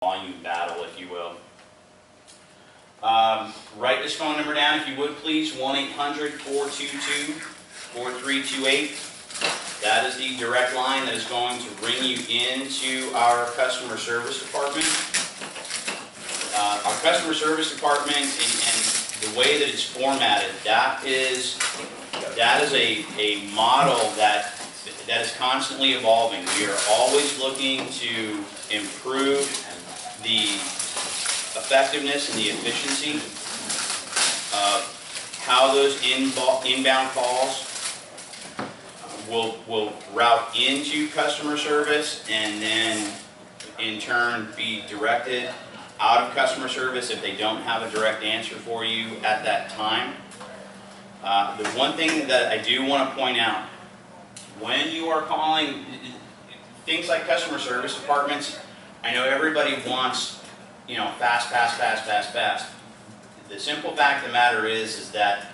volume battle, if you will. Write this phone number down if you would please, 1-800-422-4328. That is the direct line that is going to bring you into our customer service department. Our customer service department and the way that it's formatted, that is a model that is constantly evolving. We are always looking to improve the effectiveness and the efficiency of how those inbound calls will route into customer service and then in turn be directed out of customer service if they don't have a direct answer for you at that time. The one thing that I do want to point out, when you are calling things like customer service departments, I know everybody wants, you know, fast. The simple fact of the matter is that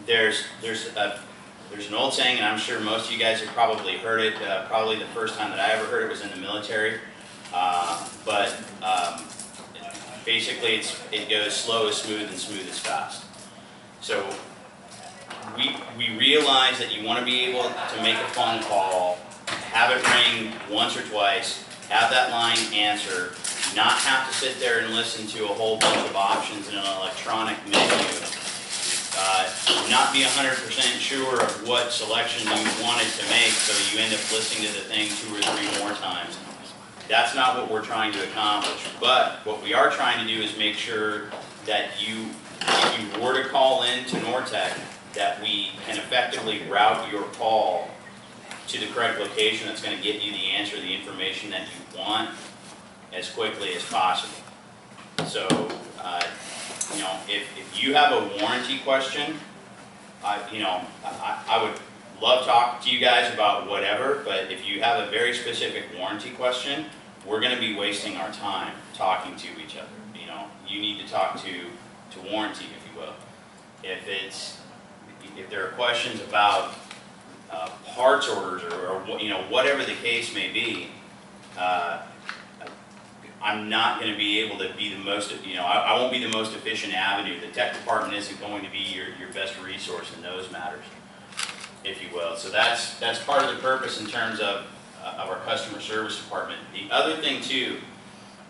there's an old saying, and I'm sure most of you guys have probably heard it. Probably the first time that I ever heard it was in the military. But basically, it goes slow is smooth and smooth is fast. So we realize that you want to be able to make a phone call, have it ring once or twice, have that line answer, not have to sit there and listen to a whole bunch of options in an electronic menu, not be 100% sure of what selection you wanted to make, so you end up listening to the thing 2 or 3 more times. That's not what we're trying to accomplish. But what we are trying to do is make sure that if you were to call in to Nortek, that we can effectively route your call to the correct location that's going to get you the answer, the information that you want as quickly as possible. So, you know, if you have a warranty question, I would love to talk to you guys about whatever, but if you have a very specific warranty question, we're going to be wasting our time talking to each other. You know, you need to talk to warranty, if you will. If there are questions about parts orders or you know, whatever the case may be, I'm not going to be able to be the most, you know, I won't be the most efficient avenue. The tech department isn't going to be your best resource in those matters, if you will. So that's part of the purpose in terms of our customer service department. The other thing too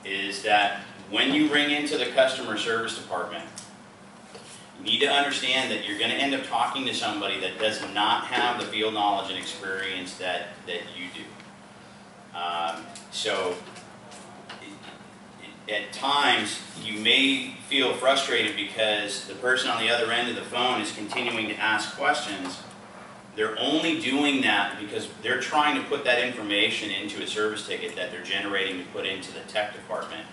is that when you ring into the customer service department, you need to understand that you're going to end up talking to somebody that does not have the field knowledge and experience that you do. So at times you may feel frustrated because the person on the other end of the phone is continuing to ask questions. They're only doing that because they're trying to put that information into a service ticket that they're generating to put into the tech department.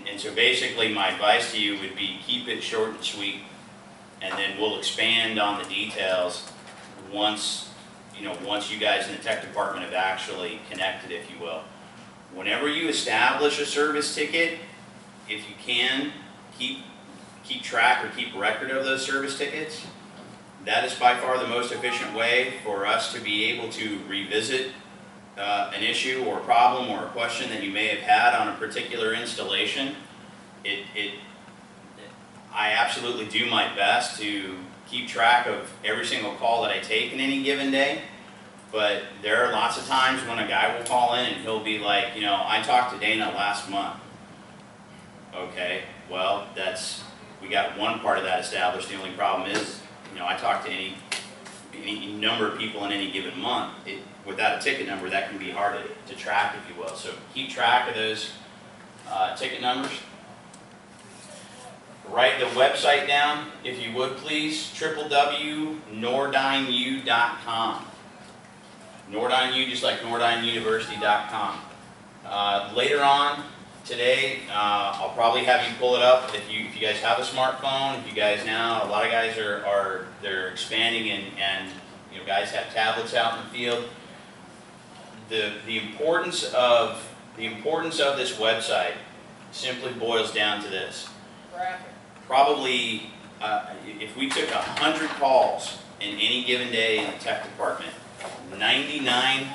And so basically my advice to you would be keep it short and sweet, and then we'll expand on the details once you guys in the tech department have actually connected, if you will. Whenever you establish a service ticket, if you can, keep track or keep record of those service tickets. That is by far the most efficient way for us to be able to revisit an issue or problem or a question that you may have had on a particular installation. I absolutely do my best to keep track of every single call that I take in any given day, but there are lots of times when a guy will call in and he'll be like, you know, I talked to Dana last month. Okay, well, we got one part of that established. The only problem is, you know, I talk to any number of people in any given month. Without a ticket number, that can be hard to track, if you will. So keep track of those ticket numbers. Write the website down, if you would please, www.nordineu.com. Nordineu, just like nordinuniversity.com. Later on today, I'll probably have you pull it up if you guys have a smartphone. If you guys now, a lot of guys they're expanding and you know, guys have tablets out in the field. The importance of this website simply boils down to this. Probably, if we took 100 calls in any given day in the tech department, 99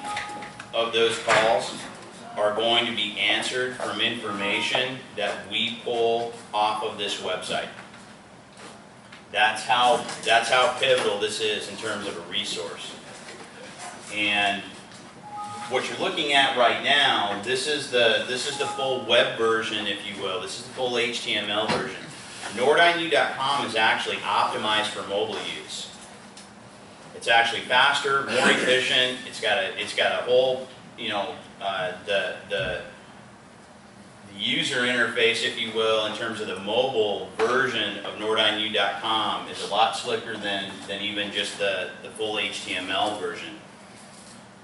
of those calls are going to be answered from information that we pull off of this website. That's how pivotal this is in terms of a resource. And what you're looking at right now, this is the full web version, if you will. This is the full HTML version. NordINU.com is actually optimized for mobile use. It's actually faster, more efficient. It's got a whole, you know, the user interface, if you will, in terms of the mobile version of NordINU.com is a lot slicker than even just the full HTML version.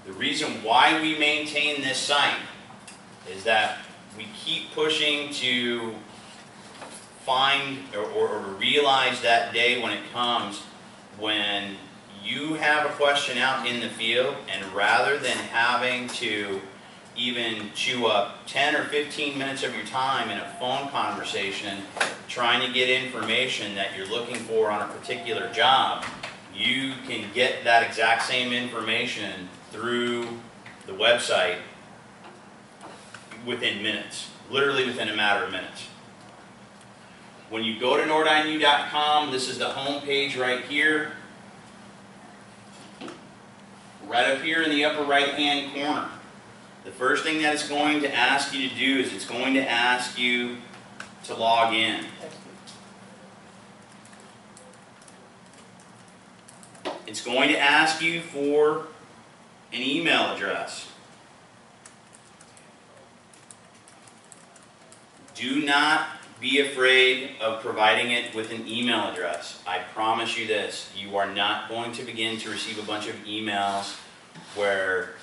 The reason why we maintain this site is that we keep pushing to find or realize that day when it comes when you have a question out in the field, and rather than having to even chew up 10 or 15 minutes of your time in a phone conversation trying to get information that you're looking for on a particular job, you can get that exact same information through the website within minutes, literally within a matter of minutes. When you go to NordINU.com, this is the home page right here. Right up here in the upper right-hand corner. The first thing that it's going to ask you to do is it's going to ask you to log in. It's going to ask you for an email address. Do not be afraid of providing it with an email address. I promise you this, you are not going to begin to receive a bunch of emails where,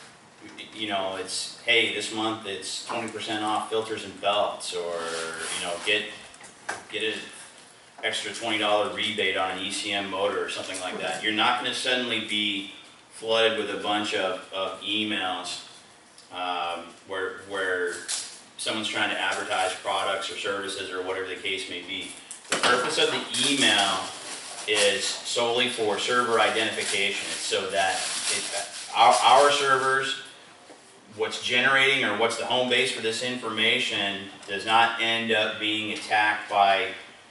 you know, it's, hey, this month it's 20% off filters and belts, or, you know, get an extra $20 rebate on an ECM motor or something like that. You're not going to suddenly be flooded with a bunch of emails where someone's trying to advertise products or services or whatever the case may be. The purpose of the email is solely for server identification. It's so that our servers, what's generating or what's the home base for this information, does not end up being attacked by,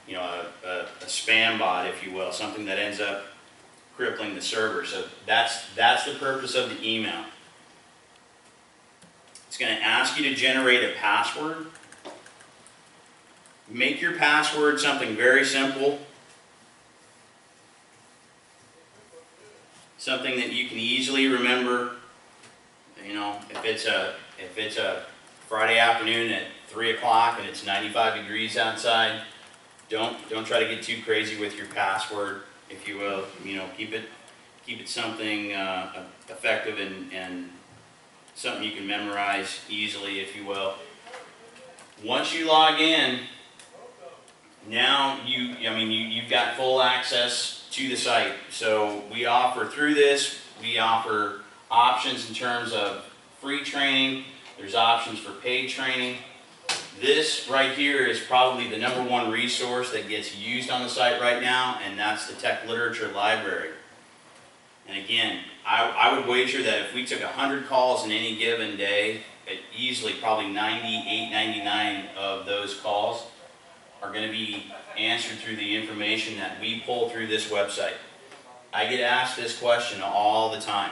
you know, a spam bot, if you will, something that ends up crippling the server. So that's the purpose of the email. It's going to ask you to generate a password. Make your password something very simple. Something that you can easily remember. You know, if it's a Friday afternoon at 3 o'clock and it's 95 degrees outside, don't try to get too crazy with your password, if you will. You know, keep it something effective and something you can memorize easily, if you will. Once you log in, now you've got full access to the site. So we offer options in terms of free training. There's options for paid training. This right here is probably the #1 resource that gets used on the site right now, and that's the tech literature library. And again, I would wager that if we took 100 calls in any given day, easily probably 98, 99 of those calls are going to be answered through the information that we pull through this website. I get asked this question all the time.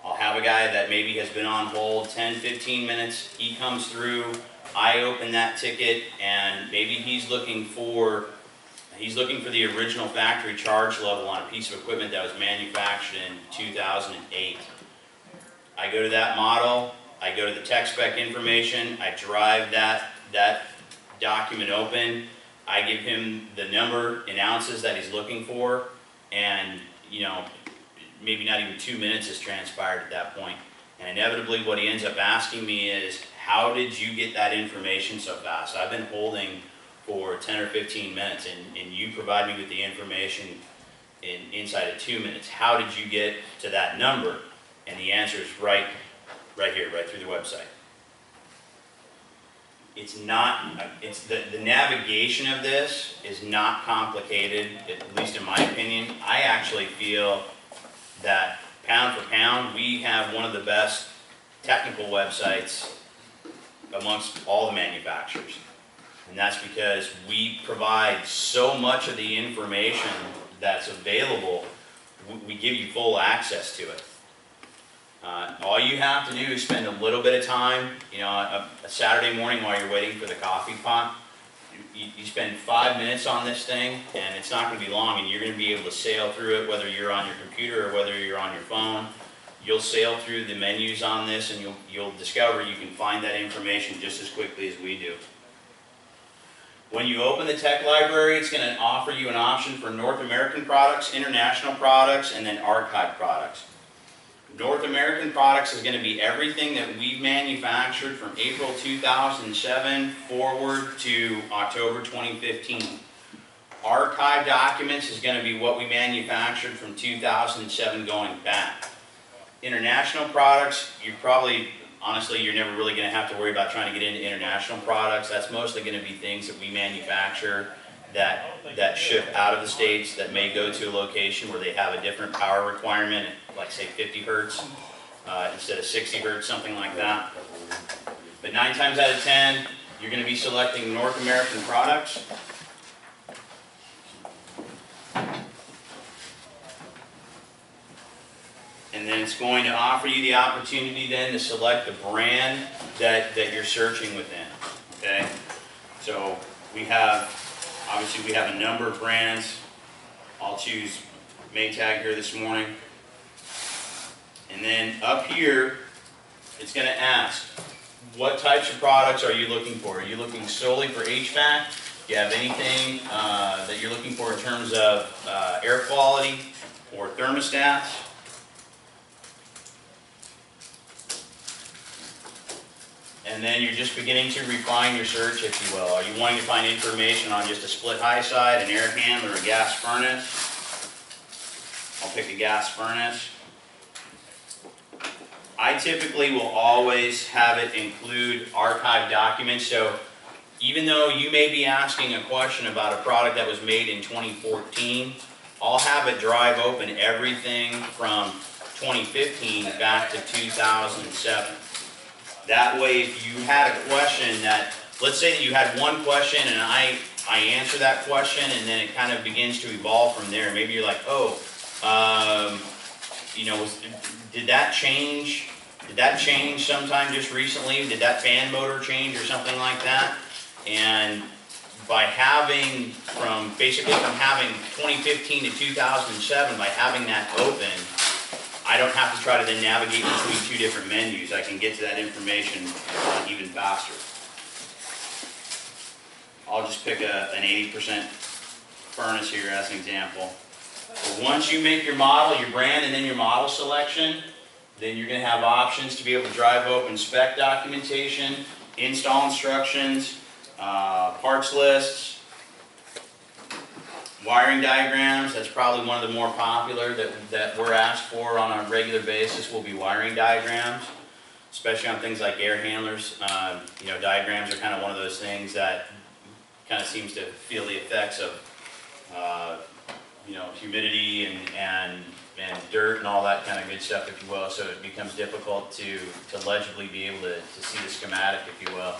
I'll have a guy that maybe has been on hold 10, 15 minutes. He comes through, I open that ticket, and maybe he's looking for the original factory charge level on a piece of equipment that was manufactured in 2008. I go to that model, I go to the tech spec information, I drive that document open, I give him the number in ounces that he's looking for, and, you know, maybe not even 2 minutes has transpired at that point. And inevitably what he ends up asking me is, how did you get that information so fast? I've been holding for 10 or 15 minutes, and you provide me with the information inside of 2 minutes. How did you get to that number? And the answer is right here, right through the website. It's not, the navigation of this is not complicated, at least in my opinion. I actually feel that pound for pound, we have one of the best technical websites amongst all the manufacturers. And that's because we provide so much of the information that's available, we give you full access to it. All you have to do is spend a little bit of time, you know, a Saturday morning while you're waiting for the coffee pot. You spend 5 minutes on this thing, and it's not going to be long, and you're going to be able to sail through it, whether you're on your computer or whether you're on your phone. You'll sail through the menus on this, and you'll discover you can find that information just as quickly as we do. When you open the tech library, it's going to offer you an option for North American products, international products, and then archive products. North American products is going to be everything that we've manufactured from April 2007 forward to October 2015. Archive documents is going to be what we manufactured from 2007 going back. International products, honestly, you're never really going to have to worry about trying to get into international products. That's mostly going to be things that we manufacture that ship out of the States, that may go to a location where they have a different power requirement, like say 50 hertz instead of 60 hertz, something like that. But 9 times out of 10, you're going to be selecting North American products. And then it's going to offer you the opportunity then to select the brand that you're searching within. Okay? So obviously we have a number of brands. I'll choose Maytag here this morning. And then up here, it's going to ask, what types of products are you looking for? Are you looking solely for HVAC? Do you have anything that you're looking for in terms of air quality or thermostats? And then you're just beginning to refine your search, if you will. Are you wanting to find information on just a split high side, an air handler, a gas furnace? I'll pick a gas furnace. I typically will always have it include archive documents. So even though you may be asking a question about a product that was made in 2014, I'll have it drive open everything from 2015 back to 2007. That way, if you had a question that, let's say that you had one question and I answer that question, and then it kind of begins to evolve from there. Maybe you're like, oh, you know, did that change? Did that change sometime just recently? Did that fan motor change or something like that? And by having basically from having 2015 to 2007, by having that open, I don't have to try to then navigate between 2 different menus. I can get to that information even faster. I'll just pick an 80% furnace here as an example. So once you make your model, your brand, and then your model selection, then you're going to have options to be able to drive open spec documentation, install instructions, parts lists, wiring diagrams. That's probably one of the more popular that we're asked for on a regular basis will be wiring diagrams, especially on things like air handlers. You know, diagrams are kind of one of those things that kind of seems to feel the effects of you know, humidity and dirt and all that kind of good stuff, if you will. So it becomes difficult to legibly be able to see the schematic, if you will.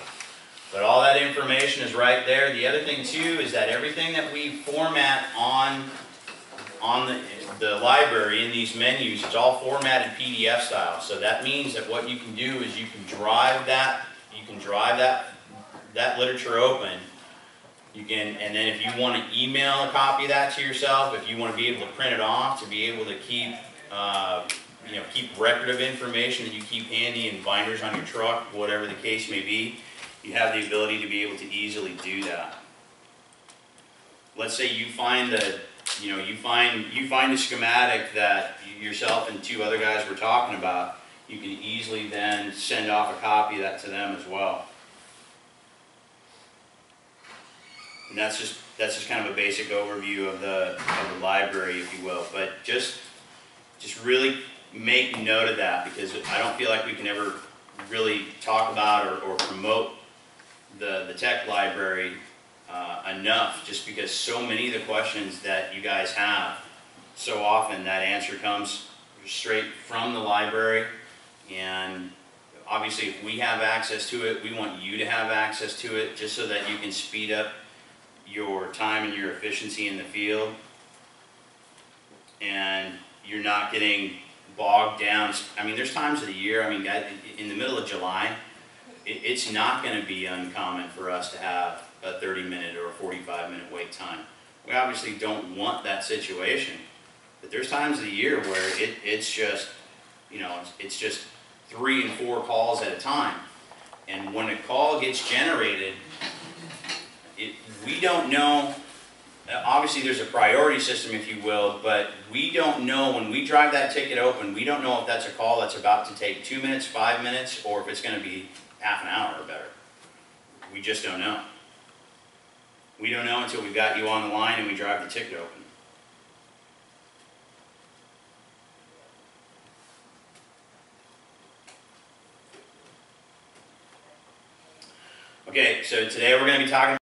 But all that information is right there. The other thing too is that everything that we format on the library in these menus, it's all formatted PDF style. So that means that what you can do is you can drive that literature open. You can, and then if you want to email a copy of that to yourself, if you want to be able to print it off, to be able to keep you know, keep record of information that you keep handy in binders on your truck, whatever the case may be. You have the ability to be able to easily do that. Let's say you find you find a schematic that yourself and 2 other guys were talking about. You can easily then send off a copy of that to them as well. And that's just kind of a basic overview of the library, if you will. But just really make note of that, because I don't feel like we can ever really talk about or promote the tech library enough, just because so many of the questions that you guys have, so often that answer comes straight from the library, and Obviously, if we have access to it, we want you to have access to it, just so that you can speed up your time and your efficiency in the field. And you're not getting bogged down. I mean, there's times of the year, I mean, in the middle of July, it's not going to be uncommon for us to have a 30-minute or a 45-minute wait time. We obviously don't want that situation, but there's times of the year where it's just, you know, it's just 3 and 4 calls at a time. And when a call gets generated, we don't know. Obviously, there's a priority system, if you will, but we don't know when we drive that ticket open, we don't know if that's a call that's about to take 2 minutes, 5 minutes, or if it's going to be half an hour or better. We just don't know. We don't know until we've got you on the line and we drive the ticket open. Okay, so today we're going to be talking